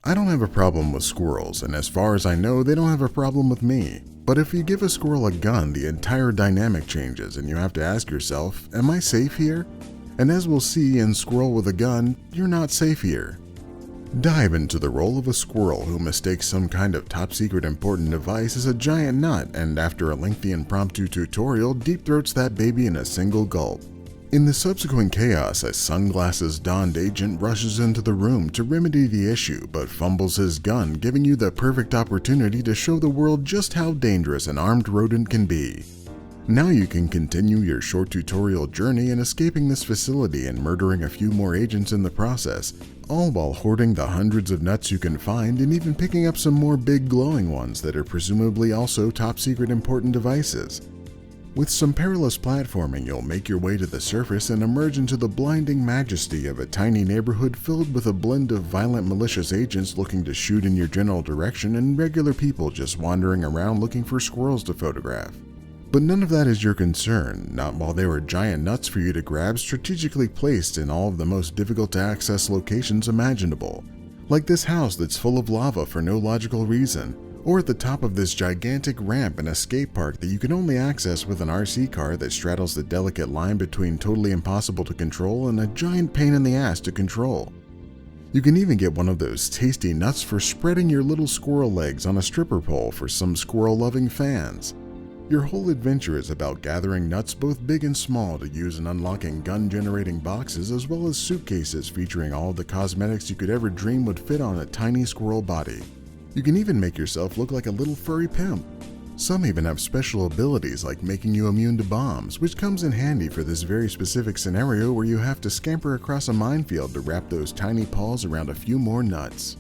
I don't have a problem with squirrels, and as far as I know, they don't have a problem with me. But if you give a squirrel a gun, the entire dynamic changes, and you have to ask yourself, am I safe here? And as we'll see in Squirrel with a Gun, you're not safe here. Dive into the role of a squirrel who mistakes some kind of top-secret important device as a giant nut, and after a lengthy impromptu tutorial, deep-throats that baby in a single gulp. In the subsequent chaos, a sunglasses-donned agent rushes into the room to remedy the issue, but fumbles his gun, giving you the perfect opportunity to show the world just how dangerous an armed rodent can be. Now you can continue your short tutorial journey in escaping this facility and murdering a few more agents in the process, all while hoarding the hundreds of nuts you can find and even picking up some more big glowing ones that are presumably also top-secret important devices. With some perilous platforming, you'll make your way to the surface and emerge into the blinding majesty of a tiny neighborhood filled with a blend of violent malicious agents looking to shoot in your general direction and regular people just wandering around looking for squirrels to photograph. But none of that is your concern, not while there are giant nuts for you to grab strategically placed in all of the most difficult to access locations imaginable, like this house that's full of lava for no logical reason, or at the top of this gigantic ramp in a skate park that you can only access with an RC car that straddles the delicate line between totally impossible to control and a giant pain in the ass to control. You can even get one of those tasty nuts for spreading your little squirrel legs on a stripper pole for some squirrel-loving fans. Your whole adventure is about gathering nuts both big and small to use in unlocking gun-generating boxes as well as suitcases featuring all of the cosmetics you could ever dream would fit on a tiny squirrel body. You can even make yourself look like a little furry pimp. Some even have special abilities like making you immune to bombs, which comes in handy for this very specific scenario where you have to scamper across a minefield to wrap those tiny paws around a few more nuts.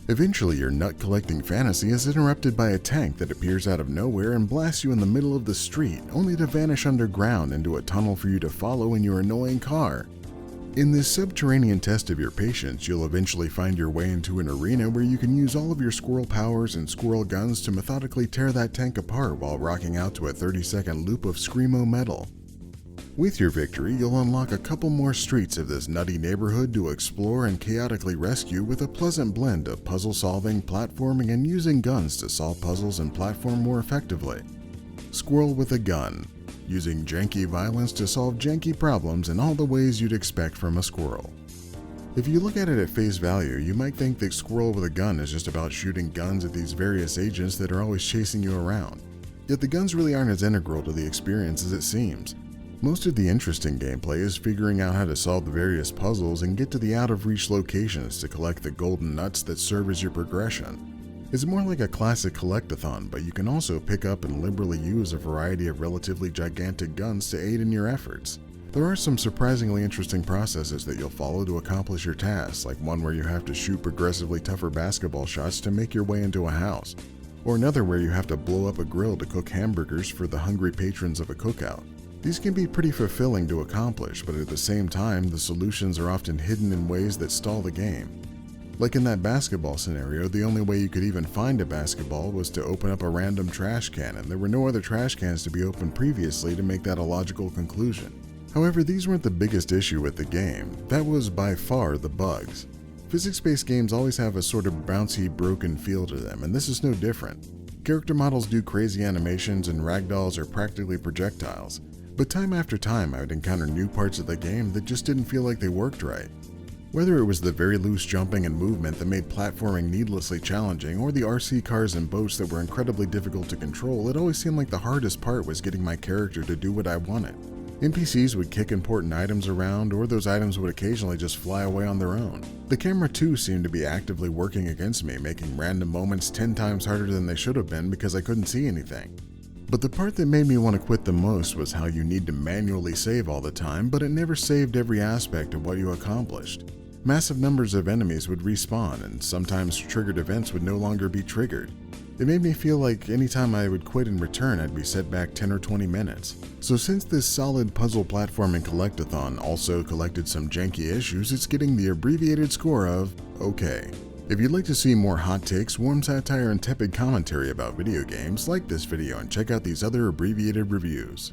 Eventually, your nut-collecting fantasy is interrupted by a tank that appears out of nowhere and blasts you in the middle of the street, only to vanish underground into a tunnel for you to follow in your annoying car. In this subterranean test of your patience, you'll eventually find your way into an arena where you can use all of your squirrel powers and squirrel guns to methodically tear that tank apart while rocking out to a 30-second loop of screamo metal. With your victory, you'll unlock a couple more streets of this nutty neighborhood to explore and chaotically rescue with a pleasant blend of puzzle solving, platforming, and using guns to solve puzzles and platform more effectively. Squirrel with a Gun, using janky violence to solve janky problems in all the ways you'd expect from a squirrel. If you look at it at face value, you might think that Squirrel with a Gun is just about shooting guns at these various agents that are always chasing you around. Yet the guns really aren't as integral to the experience as it seems. Most of the interesting gameplay is figuring out how to solve the various puzzles and get to the out-of-reach locations to collect the golden nuts that serve as your progression. It's more like a classic collectathon, but you can also pick up and liberally use a variety of relatively gigantic guns to aid in your efforts. There are some surprisingly interesting processes that you'll follow to accomplish your tasks, like one where you have to shoot progressively tougher basketball shots to make your way into a house, or another where you have to blow up a grill to cook hamburgers for the hungry patrons of a cookout. These can be pretty fulfilling to accomplish, but at the same time, the solutions are often hidden in ways that stall the game. Like in that basketball scenario, the only way you could even find a basketball was to open up a random trash can, and there were no other trash cans to be opened previously to make that a logical conclusion. However, these weren't the biggest issue with the game. That was by far the bugs. Physics-based games always have a sort of bouncy, broken feel to them, and this is no different. Character models do crazy animations and ragdolls are practically projectiles. But time after time, I would encounter new parts of the game that just didn't feel like they worked right. Whether it was the very loose jumping and movement that made platforming needlessly challenging, or the RC cars and boats that were incredibly difficult to control, it always seemed like the hardest part was getting my character to do what I wanted. NPCs would kick important items around, or those items would occasionally just fly away on their own. The camera too seemed to be actively working against me, making random moments 10 times harder than they should have been because I couldn't see anything. But the part that made me want to quit the most was how you need to manually save all the time, but it never saved every aspect of what you accomplished. Massive numbers of enemies would respawn, and sometimes triggered events would no longer be triggered. It made me feel like anytime I would quit and return, I'd be set back 10 or 20 minutes. So since this solid puzzle platforming collectathon also collected some janky issues, it's getting the abbreviated score of okay. If you'd like to see more hot takes, warm satire, and tepid commentary about video games, like this video and check out these other abbreviated reviews.